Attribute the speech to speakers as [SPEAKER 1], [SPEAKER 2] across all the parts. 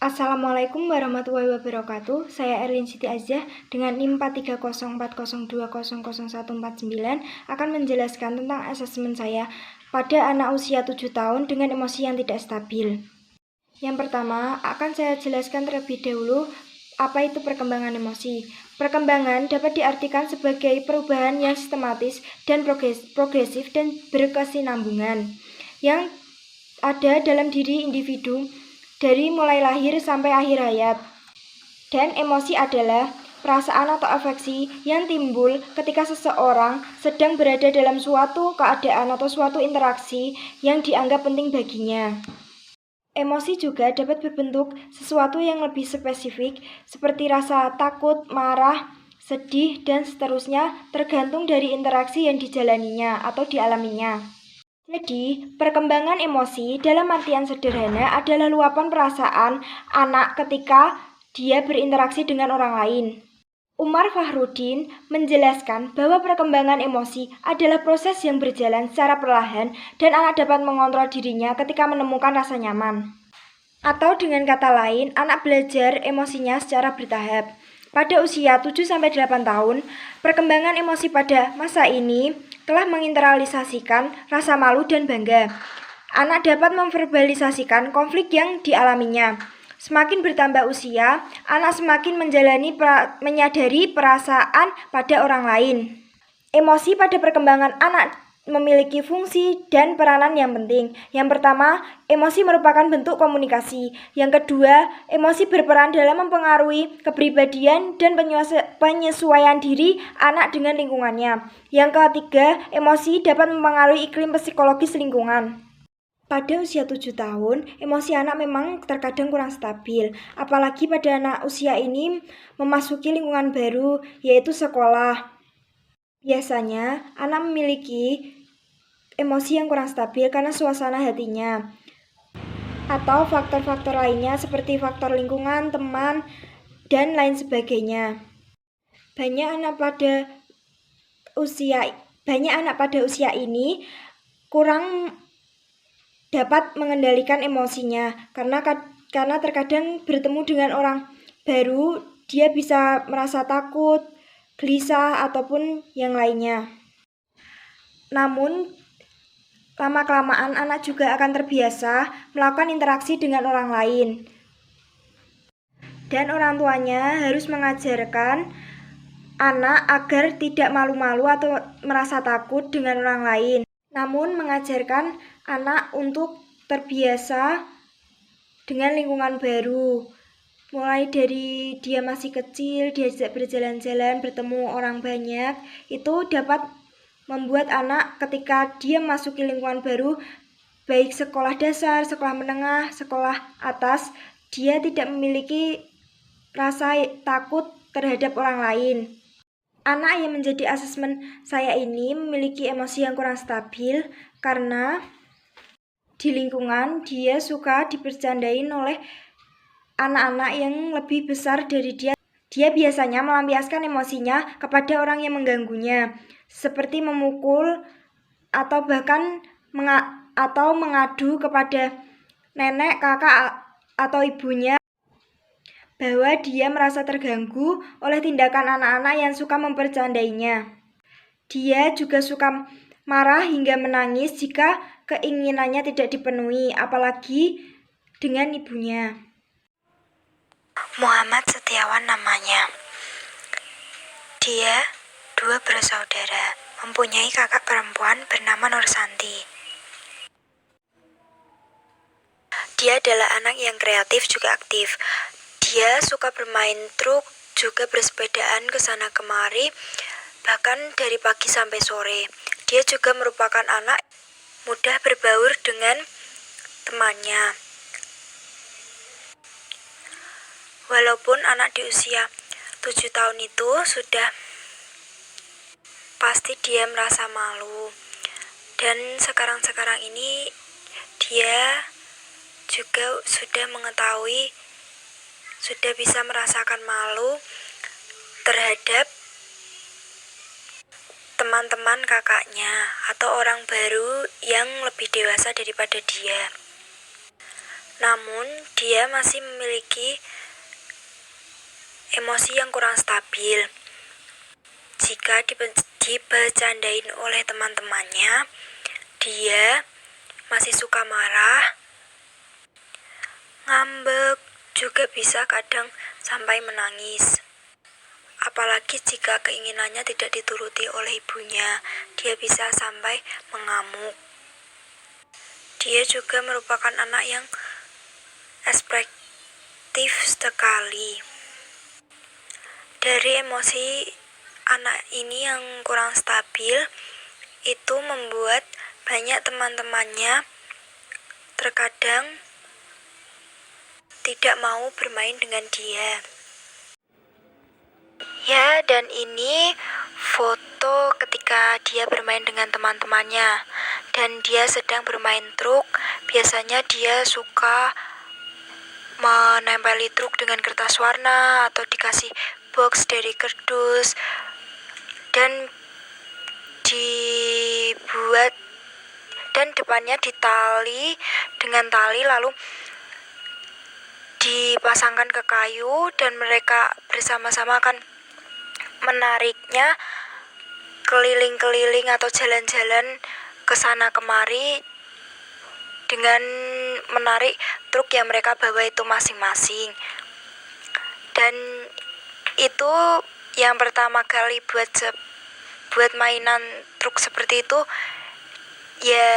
[SPEAKER 1] Assalamualaikum warahmatullahi wabarakatuh. Saya Erlin Siti Aziah dengan NIM 43040200149 akan menjelaskan tentang asesmen saya pada anak usia 7 tahun dengan emosi yang tidak stabil. Yang pertama, akan saya jelaskan terlebih dahulu apa itu perkembangan emosi. Perkembangan dapat diartikan sebagai perubahan yang sistematis dan progresif dan berkesinambungan yang ada dalam diri individu dari mulai lahir sampai akhir hayat. Dan emosi adalah perasaan atau afeksi yang timbul ketika seseorang sedang berada dalam suatu keadaan atau suatu interaksi yang dianggap penting baginya. Emosi juga dapat berbentuk sesuatu yang lebih spesifik seperti rasa takut, marah, sedih, dan seterusnya tergantung dari interaksi yang dijalaninya atau dialaminya. Jadi, perkembangan emosi dalam artian sederhana adalah luapan perasaan anak ketika dia berinteraksi dengan orang lain. Umar Fahrudin menjelaskan bahwa perkembangan emosi adalah proses yang berjalan secara perlahan dan anak dapat mengontrol dirinya ketika menemukan rasa nyaman. Atau dengan kata lain, anak belajar emosinya secara bertahap. Pada usia 7-8 tahun, perkembangan emosi pada masa ini telah menginternalisasikan rasa malu dan bangga. Anak dapat memverbalisasikan konflik yang dialaminya. Semakin bertambah usia, anak semakin menyadari perasaan pada orang lain. Emosi pada perkembangan anak memiliki fungsi dan peranan yang penting. Yang pertama, emosi merupakan bentuk komunikasi. Yang kedua, emosi berperan dalam mempengaruhi kepribadian dan penyesuaian diri anak dengan lingkungannya. Yang ketiga, emosi dapat mempengaruhi iklim psikologis lingkungan. Pada usia 7 tahun, emosi anak memang terkadang kurang stabil. Apalagi pada anak usia ini memasuki lingkungan baru, yaitu sekolah. Biasanya, anak memiliki emosi yang kurang stabil karena suasana hatinya atau faktor-faktor lainnya seperti faktor lingkungan, teman, dan lain sebagainya. Banyak anak pada usia ini kurang dapat mengendalikan emosinya karena terkadang bertemu dengan orang baru dia bisa merasa takut, gelisah, ataupun yang lainnya. Namun, lama-kelamaan anak juga akan terbiasa melakukan interaksi dengan orang lain. Dan orang tuanya harus mengajarkan anak agar tidak malu-malu atau merasa takut dengan orang lain. Namun, mengajarkan anak untuk terbiasa dengan lingkungan baru. Mulai dari dia masih kecil, diajak berjalan-jalan, bertemu orang banyak, itu dapat membuat anak ketika dia masuki lingkungan baru, baik sekolah dasar, sekolah menengah, sekolah atas, dia tidak memiliki rasa takut terhadap orang lain. Anak yang menjadi asesmen saya ini memiliki emosi yang kurang stabil karena di lingkungan dia suka dibercandain oleh anak-anak yang lebih besar dari dia. Dia biasanya melampiaskan emosinya kepada orang yang mengganggunya, seperti memukul atau bahkan mengadu kepada nenek, kakak, atau ibunya bahwa dia merasa terganggu oleh tindakan anak-anak yang suka mempercandainya. Dia juga suka marah hingga menangis jika keinginannya tidak dipenuhi, apalagi dengan ibunya.
[SPEAKER 2] Muhammad Setiawan namanya. Dia 2 bersaudara, mempunyai kakak perempuan bernama Nursanti. Dia adalah anak yang kreatif juga aktif. Dia suka bermain truk, juga bersepedaan ke sana kemari, bahkan dari pagi sampai sore. Dia juga merupakan anak mudah berbaur dengan temannya. Walaupun anak di usia 7 tahun itu sudah pasti dia merasa malu. Dan sekarang ini dia juga sudah mengetahui, sudah bisa merasakan malu terhadap teman-teman kakaknya atau orang baru yang lebih dewasa daripada dia. Namun, dia masih memiliki emosi yang kurang stabil. Jika dibecandain oleh teman-temannya, dia masih suka marah, ngambek, juga bisa kadang sampai menangis. Apalagi jika keinginannya tidak dituruti oleh ibunya, dia bisa sampai mengamuk. Dia juga merupakan anak yang ekspresif sekali. Dari emosi anak ini yang kurang stabil, itu membuat banyak teman-temannya terkadang tidak mau bermain dengan dia. Ya, dan ini foto ketika dia bermain dengan teman-temannya dan dia sedang bermain truk. Biasanya dia suka menempeli truk dengan kertas warna atau dikasih box dari kardus dan dibuat dan depannya ditali dengan tali lalu dipasangkan ke kayu dan mereka bersama-sama akan menariknya keliling-keliling atau jalan-jalan ke sana kemari dengan menarik truk yang mereka bawa itu masing-masing. Dan itu yang pertama kali buat mainan truk seperti itu ya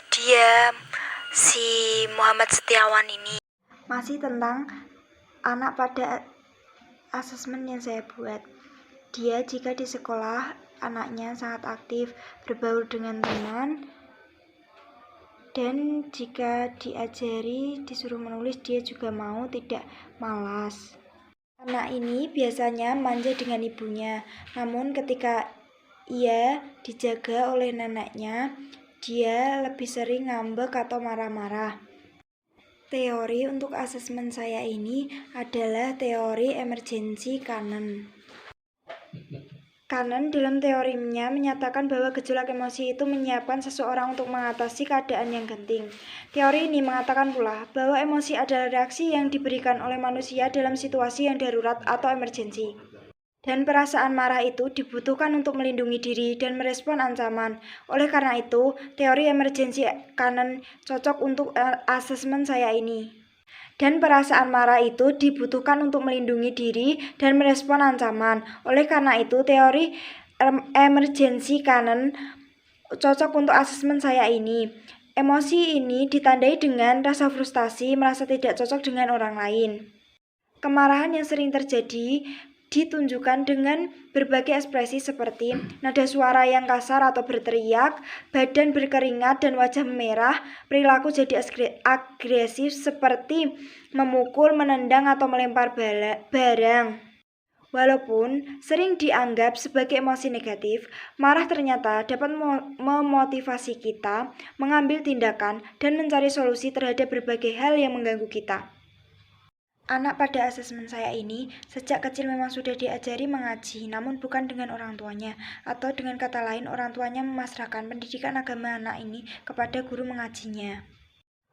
[SPEAKER 2] dia si Muhammad Setiawan ini.
[SPEAKER 1] Masih tentang anak pada asesmen yang saya buat. Dia jika di sekolah anaknya sangat aktif, berbaur dengan teman, dan jika diajari, disuruh menulis, dia juga mau, tidak malas. Anak ini biasanya manja dengan ibunya, namun ketika ia dijaga oleh neneknya, dia lebih sering ngambek atau marah-marah. Teori untuk asesmen saya ini adalah teori emergency Cannon. Cannon dalam teorinya menyatakan bahwa gejolak emosi itu menyiapkan seseorang untuk mengatasi keadaan yang genting. Teori ini mengatakan pula bahwa emosi adalah reaksi yang diberikan oleh manusia dalam situasi yang darurat atau emergensi. Dan perasaan marah itu dibutuhkan untuk melindungi diri dan merespon ancaman. Oleh karena itu, teori emergency Cannon cocok untuk asesmen saya ini. Dan perasaan marah itu dibutuhkan untuk melindungi diri dan merespon ancaman. Oleh karena itu, teori emergency Cannon cocok untuk asesmen saya ini. Emosi ini ditandai dengan rasa frustasi, merasa tidak cocok dengan orang lain. Kemarahan yang sering terjadi ditunjukkan dengan berbagai ekspresi seperti nada suara yang kasar atau berteriak, badan berkeringat dan wajah merah, perilaku jadi agresif seperti memukul, menendang atau melempar barang. Walaupun sering dianggap sebagai emosi negatif, marah ternyata dapat memotivasi kita mengambil tindakan dan mencari solusi terhadap berbagai hal yang mengganggu kita. Anak pada asesmen saya ini sejak kecil memang sudah diajari mengaji, namun bukan dengan orang tuanya, atau dengan kata lain orang tuanya memasrahkan pendidikan agama anak ini kepada guru mengajinya.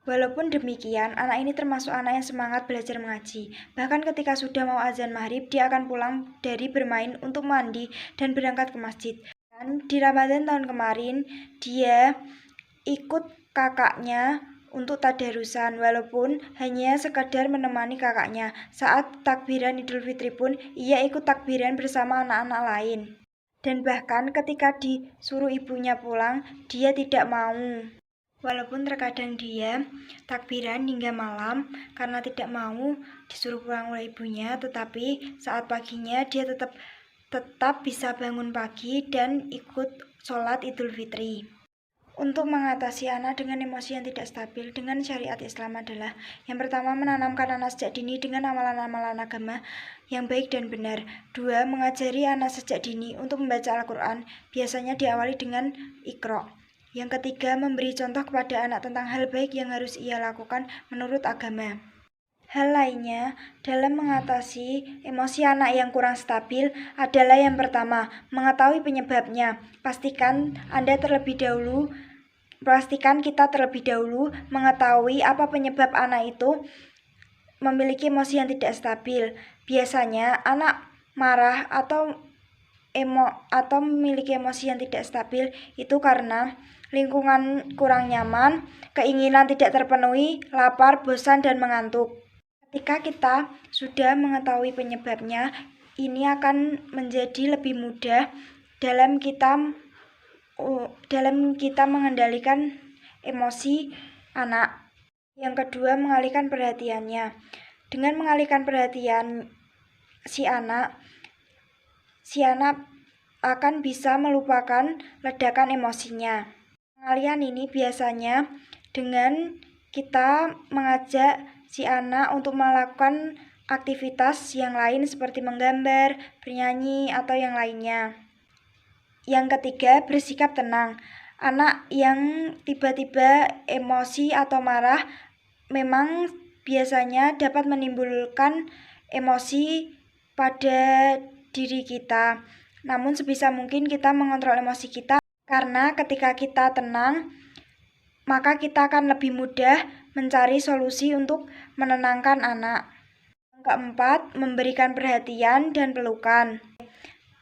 [SPEAKER 1] Walaupun demikian, anak ini termasuk anak yang semangat belajar mengaji. Bahkan ketika sudah mau azan maghrib, dia akan pulang dari bermain untuk mandi dan berangkat ke masjid. Dan di Ramadan tahun kemarin, dia ikut kakaknya untuk tadarusan, walaupun hanya sekadar menemani kakaknya. Saat takbiran Idul Fitri pun, ia ikut takbiran bersama anak-anak lain. Dan bahkan ketika disuruh ibunya pulang, dia tidak mau. Walaupun terkadang dia takbiran hingga malam karena tidak mau disuruh pulang oleh ibunya, tetapi saat paginya dia tetap bisa bangun pagi dan ikut sholat Idul Fitri. Untuk mengatasi anak dengan emosi yang tidak stabil dengan syariat Islam adalah yang pertama, menanamkan anak sejak dini dengan amalan-amalan agama yang baik dan benar. 2. Mengajari anak sejak dini untuk membaca Al-Quran, biasanya diawali dengan Iqra. Yang ketiga, memberi contoh kepada anak tentang hal baik yang harus ia lakukan menurut agama. Hal lainnya dalam mengatasi emosi anak yang kurang stabil adalah yang pertama, mengetahui penyebabnya. Pastikan Anda terlebih dahulu pastikan kita terlebih dahulu mengetahui apa penyebab anak itu memiliki emosi yang tidak stabil. Biasanya anak marah atau memiliki emosi yang tidak stabil itu karena lingkungan kurang nyaman, keinginan tidak terpenuhi, lapar, bosan, dan mengantuk. Ketika kita sudah mengetahui penyebabnya, ini akan menjadi lebih mudah dalam kita mengendalikan emosi anak. Yang kedua, mengalihkan perhatiannya. Dengan mengalihkan perhatian si anak akan bisa melupakan ledakan emosinya. Pengalihan ini biasanya dengan kita mengajak si anak untuk melakukan aktivitas yang lain seperti menggambar, bernyanyi, atau yang lainnya. Yang ketiga, bersikap tenang. Anak yang tiba-tiba emosi atau marah memang biasanya dapat menimbulkan emosi pada diri kita. Namun sebisa mungkin kita mengontrol emosi kita, karena ketika kita tenang, maka kita akan lebih mudah mencari solusi untuk menenangkan anak. Yang keempat, memberikan perhatian dan pelukan.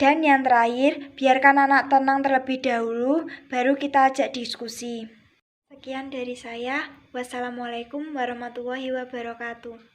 [SPEAKER 1] Dan yang terakhir, biarkan anak tenang terlebih dahulu, baru kita ajak diskusi. Sekian dari saya. Wassalamualaikum warahmatullahi wabarakatuh.